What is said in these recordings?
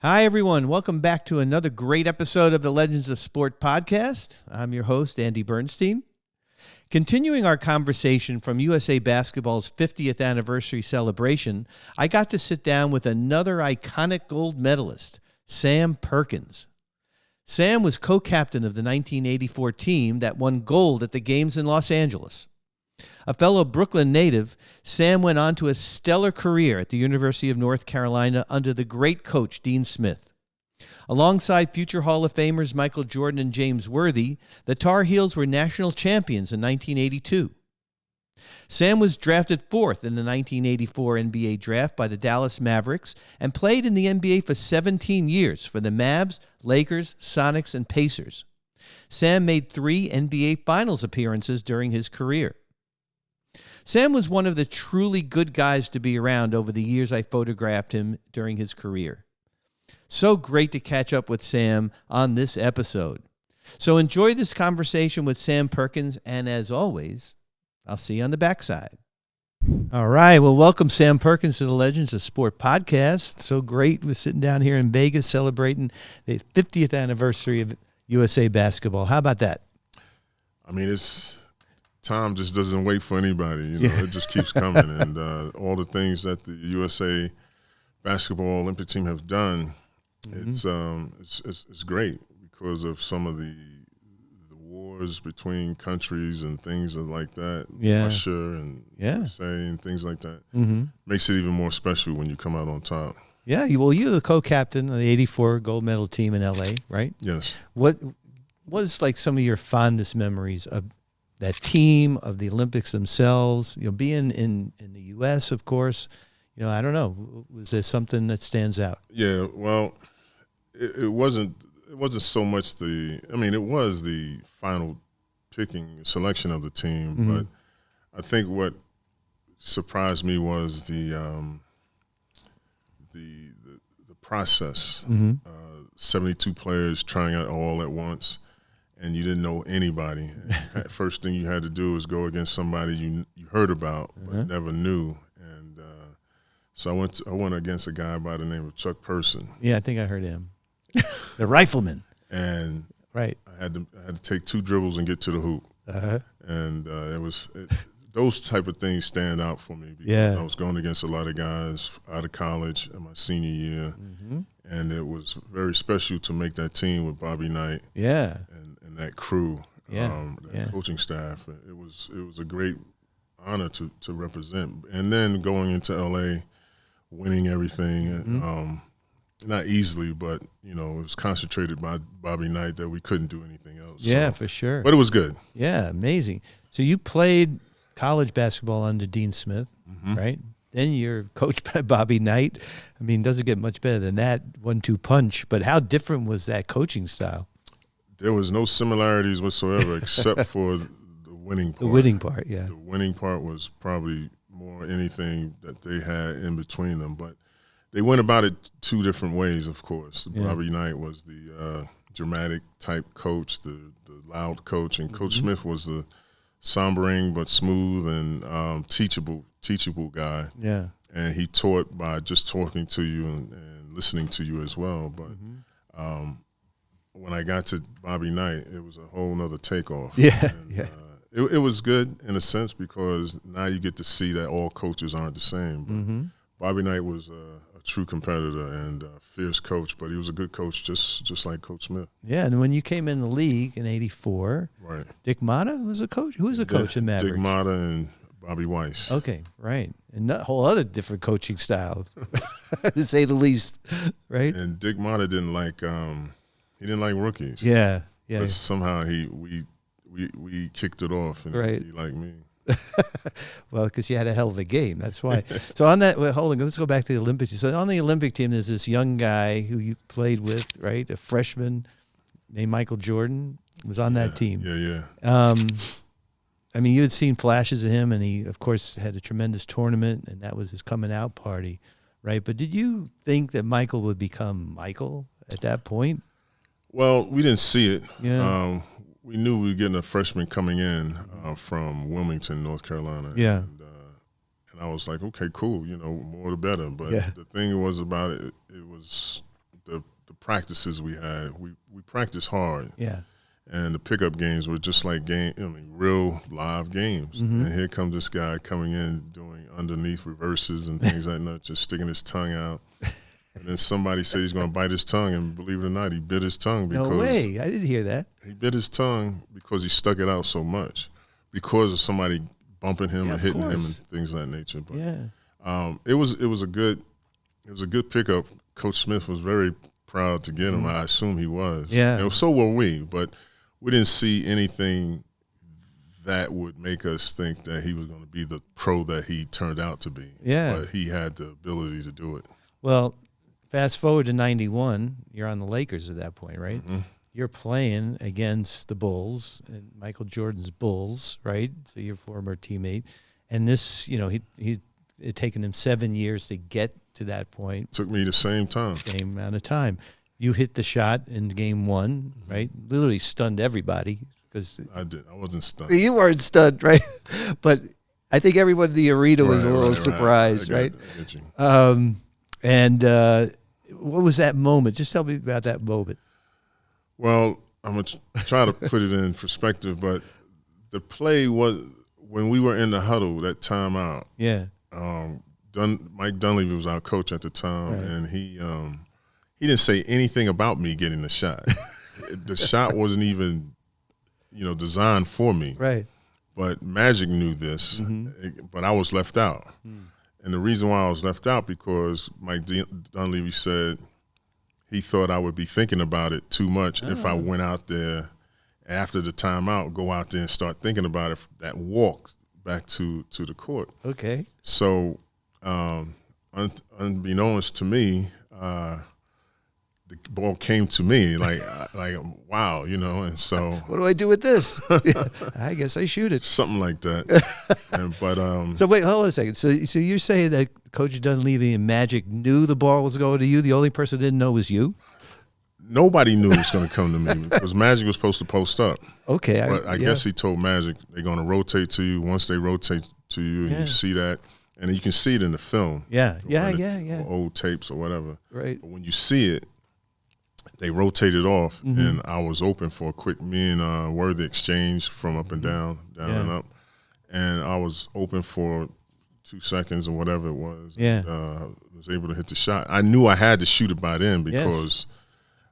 Hi, everyone. Welcome back to another great episode of the Legends of Sport podcast. I'm your host, Andy Bernstein. Continuing our conversation from USA Basketball's 50th anniversary celebration, I got to sit down with another iconic gold medalist, Sam Perkins. Sam was co-captain of the 1984 team that won gold at the Games in Los Angeles. A fellow Brooklyn native, Sam went on to a stellar career at the University of North Carolina under the great coach Dean Smith. Alongside future Hall of Famers Michael Jordan and James Worthy, the Tar Heels were national champions in 1982. Sam was drafted fourth in the 1984 NBA draft by the Dallas Mavericks and played in the NBA for 17 years for the Mavs, Lakers, Sonics, and Pacers. Sam made 3 NBA Finals appearances during his career. Sam was one of the truly good guys to be around over the years I photographed him during his career. So great to catch up with Sam on this episode. So enjoy this conversation with Sam Perkins, and as always, I'll see you on the backside. All right, well, welcome Sam Perkins to the Legends of Sport podcast. So great. We're sitting down here in Vegas celebrating the 50th anniversary of USA Basketball. How about that? I mean, time just doesn't wait for anybody. It just keeps coming. And all the things that the USA Basketball Olympic team have done, it's great because of some of the wars between countries and things like that. Russia and USA and things like that. Makes it even more special when you come out on top. Yeah, well, you're the co-captain of the 84 gold medal team in L.A., right? Yes. What was like some of your fondest memories of that team, of the Olympics themselves, being in the U.S., of course? I don't know. Was there something that stands out? Yeah, well, it wasn't so much it was the final selection of the team, but I think what surprised me was the process. 72 players trying out all at once. And you didn't know anybody. First thing you had to do was go against somebody you heard about but never knew. And so I went against a guy by the name of Shaq Kobe. Yeah, I think I heard him. The rifleman. And right, I had to take 2 dribbles and get to the hoop. And those type of things stand out for me because I was going against a lot of guys out of college in my senior year. And it was very special to make that team with Bobby Knight. Yeah. And that crew, that coaching staff. It was a great honor to represent. And then going into LA, winning everything, not easily, but it was concentrated by Bobby Knight that we couldn't do anything else. Yeah, for sure. But it was good. Yeah, amazing. So you played college basketball under Dean Smith, right? Then you're coached by Bobby Knight. I mean, doesn't get much better than that 1-2 punch. But how different was that coaching style? There was no similarities whatsoever except for the winning part. The winning part, yeah. The winning part was probably more anything that they had in between them. But they went about it 2 different ways, of course. Yeah. Bobby Knight was the dramatic type coach, the loud coach, and Coach Smith was the sombering but smooth and teachable guy. Yeah. And he taught by just talking to you and listening to you as well. But when I got to Bobby Knight, it was a whole nother takeoff. Yeah, and, it was good in a sense because now you get to see that all coaches aren't the same. But Bobby Knight was a true competitor and a fierce coach, but he was a good coach just like Coach Smith. Yeah, and when you came in the league in & right, Dick Motta was a coach? Who was the coach in Mavericks? Dick Motta and Bobby Weiss. Okay, right. And a whole other different coaching style, to say the least, right? And Dick Motta didn't like rookies. Yeah. But somehow we kicked it off, and he liked me. Well, because you had a hell of a game. That's why. So on that, let's go back to the Olympic team. So on the Olympic team, there's this young guy who you played with, right? A freshman named Michael Jordan was on that team. Yeah. I mean, you had seen flashes of him, and he, of course, had a tremendous tournament, and that was his coming out party, right? But did you think that Michael would become Michael at that point? Well, we didn't see it. Yeah. We knew we were getting a freshman coming in from Wilmington, North Carolina. Yeah. And I was like, okay, cool, more the better. But the thing was about it, it was the practices we had. We practiced hard. Yeah. And the pickup games were just like real live games. And here comes this guy coming in doing underneath reverses and things like that, just sticking his tongue out. And then somebody said he's going to bite his tongue, and believe it or not, he bit his tongue because no way, I didn't hear that. He bit his tongue because he stuck it out so much, because of somebody bumping him and hitting him and things of that nature. But it was a good pickup. Coach Smith was very proud to get him. I assume he was. Yeah. And so were we, but we didn't see anything that would make us think that he was going to be the pro that he turned out to be. Yeah. But he had the ability to do it. Well, fast forward to 91, you're on the Lakers at that point, right? You're playing against the Bulls, and Michael Jordan's Bulls, right? So your former teammate. And this, it taken him 7 years to get to that point. Took me the same time. Same amount of time. You hit the shot in game one, right? Literally stunned everybody. I did. I wasn't stunned. You weren't stunned, right? But I think everyone in the arena was a little surprised, right? I get you. And what was that moment? Just tell me about that moment. Well, I'm going to try to put it in perspective, but the play was when we were in the huddle, that timeout. Yeah. Mike Dunleavy was our coach at the time, right. And he didn't say anything about me getting the shot. The shot wasn't even, designed for me. Right. But Magic knew this, but I was left out. And the reason why I was left out because Mike Dunleavy said he thought I would be thinking about it too much if I went out there after the timeout, go out there and start thinking about it, that walk back to the court. Okay. So unbeknownst to me, the ball came to me like wow, and so what do I do with this? I guess I shoot it. Something like that. So wait, hold on a second. So you're saying that Coach Dunleavy and Magic knew the ball was going to you? The only person that didn't know was you? Nobody knew it was going to come to me because Magic was supposed to post up. Okay. But I guess he told Magic they're going to rotate to you. Once they rotate to you and you see that, and you can see it in the film. Yeah. Or old tapes or whatever. Right. But when you see it, they rotated off, and I was open for a quick Worthy exchange from up and down and up. And I was open for 2 seconds or whatever it was. Yeah. And, was able to hit the shot. I knew I had to shoot it by then because,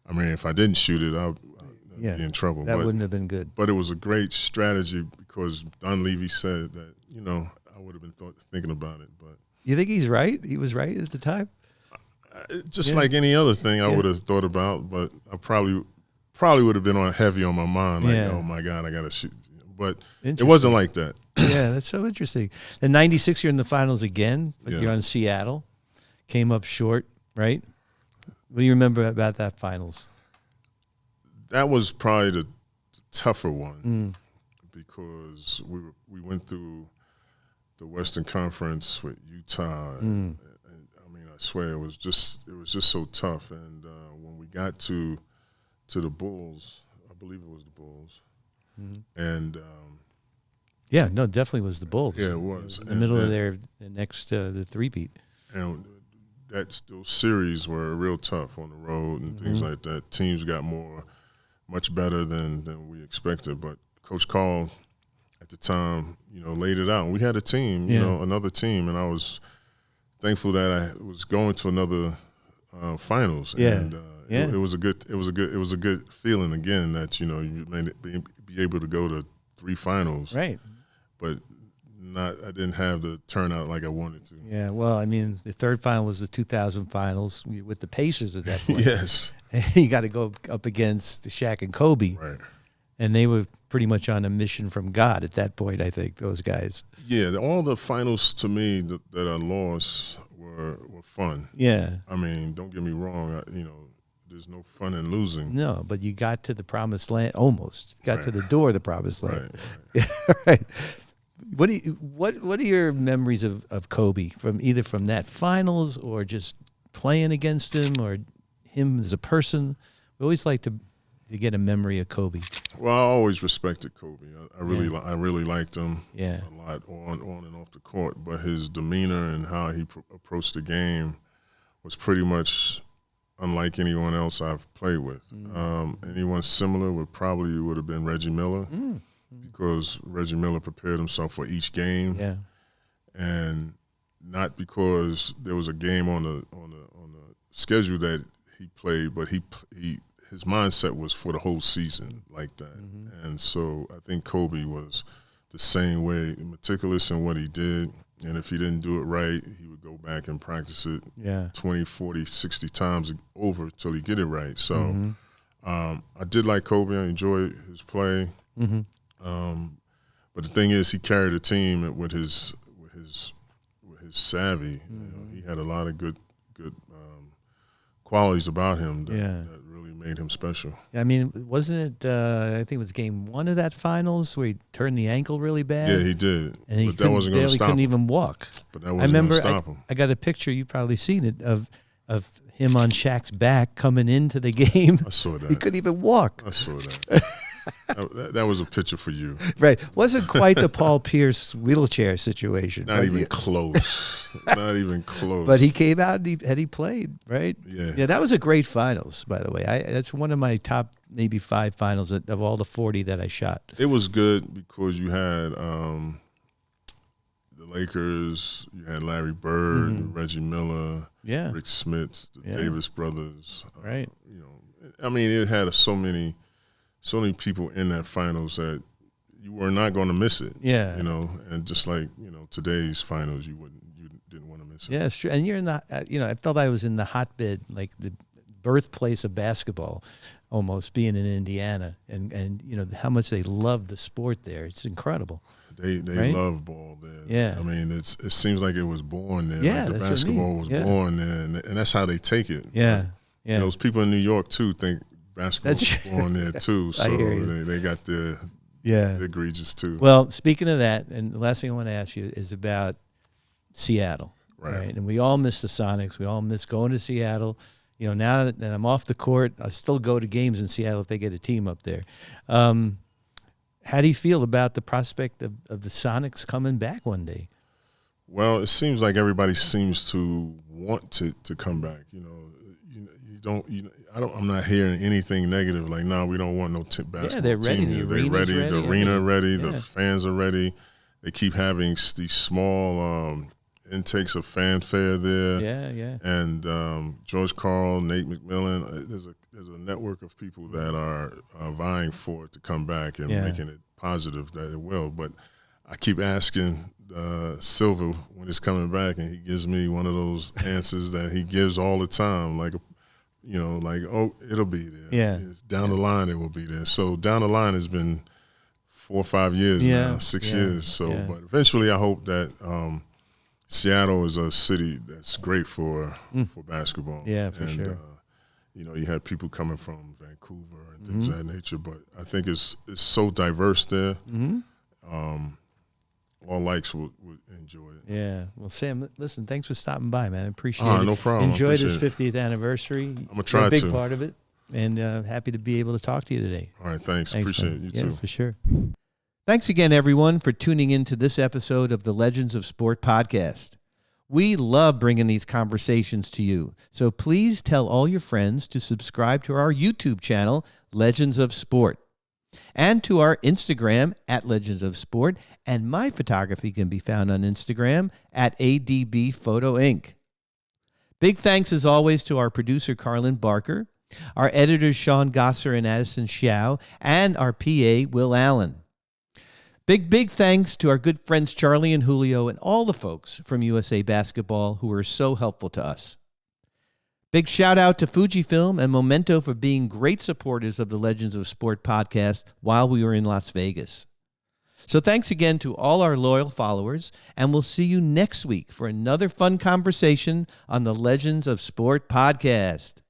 if I didn't shoot it, I'd be in trouble. That wouldn't have been good. But it was a great strategy because Dunleavy said that, I would have been thinking about it. But you think he's right? He was right at the time? Just like any other thing I would have thought about, but I probably would have been heavy on my mind, like, oh, my God, I got to shoot. But it wasn't like that. Yeah, that's so interesting. In 96, you're in the finals again, but you're on Seattle. Came up short, right? What do you remember about that finals? That was probably the tougher one because we went through the Western Conference with Utah. And I swear it was just so tough. And when we got to the Bulls, I believe it was the Bulls, and definitely was the Bulls. Yeah, it was in the middle of the next the three-peat. And those series were real tough on the road and things like that. Teams got much better than we expected. But Coach Call at the time, laid it out. And we had a team, another team, and I was thankful that I was going to another finals. Yeah. And it was a good feeling again that you may be able to go to 3 finals. Right. But I didn't have the turnout like I wanted to. Yeah, well, the third final was the 2000 finals with the Pacers at that point. Yes. You got to go up against Shaq and Kobe. Right. And they were pretty much on a mission from God at that point, I think, those guys. Yeah, all the finals to me that I lost were fun. Yeah. Don't get me wrong, there's no fun in losing. No, but you got to the promised land, almost. Got to the door of the promised land. Right. Right. What are your memories of Kobe from that finals or just playing against him or him as a person? We always like to get a memory of Kobe. Well, I always respected Kobe. I really liked him a lot on and off the court. But his demeanor and how he approached the game was pretty much unlike anyone else I've played with. Anyone similar would have been Reggie Miller, because Reggie Miller prepared himself for each game, and not because there was a game on the schedule that he played, but his mindset was for the whole season like that. And so I think Kobe was the same way, meticulous in what he did. And if he didn't do it right, he would go back and practice it 20, 40, 60 times over till he get it right. So I did like Kobe. I enjoyed his play. But the thing is, he carried a team with his savvy. He had a lot of good qualities about him that really made him special. I mean, wasn't it, I think it was game 1 of that finals where he turned the ankle really bad? Yeah, he did. And but that wasn't going to stop him. He couldn't even walk. But that wasn't going to stop him. I got a picture, you've probably seen it, of him on Shaq's back coming into the game. I saw that. He couldn't even walk. I saw that. That was a picture for you. Right. Wasn't quite the Paul Pierce wheelchair situation. Not even close. Not even close. But he came out and he played, right? Yeah. Yeah, that was a great finals, by the way. That's one of my top maybe 5 finals of all the 40 that I shot. It was good because you had the Lakers, you had Larry Bird, Reggie Miller, Rick Smits, the Davis brothers. Right. I mean, it had so many people in that finals that you were not going to miss it. Yeah. And just like, today's finals, you didn't want to miss it. Yeah, it's true. And you're in the, I felt I was in the hotbed, like the birthplace of basketball, almost being in Indiana, and how much they love the sport there. It's incredible. They right? love ball there. Yeah. I mean, it seems like it was born there. Yeah, like the that's basketball was born there, and that's how they take it. Yeah. Like, yeah. Those people in New York too think basketball was born there too. So they got their egregious too. Well, speaking of that, and the last thing I want to ask you is about Seattle. Right. And we all miss the Sonics. We all miss going to Seattle. Now that I'm off the court, I still go to games in Seattle if they get a team up there. How do you feel about the prospect of the Sonics coming back one day? Well, it seems like everybody seems to want to come back. I'm not hearing anything negative. Like, no, we don't want no basketball team. They're ready. They're ready. The arena ready. The fans are ready. They keep having these small intakes of fanfare there. Yeah. And George Karl, Nate McMillan, there's a network of people that are vying for it to come back and making it positive that it will. But I keep asking Silver when it's coming back, and he gives me one of those answers that he gives all the time, like oh, it'll be there. Yeah. Down the line, it will be there. So down the line has been 4 or 5 years now, 6 years. So, but eventually, I hope that Seattle is a city that's great for basketball. Yeah, for sure. You had people coming from Vancouver and things of that nature, but I think it's so diverse there. All likes would enjoy it. Yeah. Well, Sam, listen, thanks for stopping by, man. I appreciate it. No problem. Enjoy this 50th anniversary. I'm going to try to. A big part of it, and happy to be able to talk to you today. All right, thanks. Appreciate it. You too. Yeah, for sure. Thanks again, everyone, for tuning into this episode of the Legends of Sport podcast. We love bringing these conversations to you, so please tell all your friends to subscribe to our YouTube channel, Legends of Sport, and to our Instagram at Legends of Sport, and my photography can be found on Instagram at ADB Photo Inc. Big thanks, as always, to our producer, Carlin Barker, our editors, Sean Gosser and Addison Xiao, and our PA, Will Allen. Big thanks to our good friends Charlie and Julio and all the folks from USA Basketball who were so helpful to us. Big shout out to Fujifilm and Memento for being great supporters of the Legends of Sport podcast while we were in Las Vegas. So thanks again to all our loyal followers, and we'll see you next week for another fun conversation on the Legends of Sport podcast.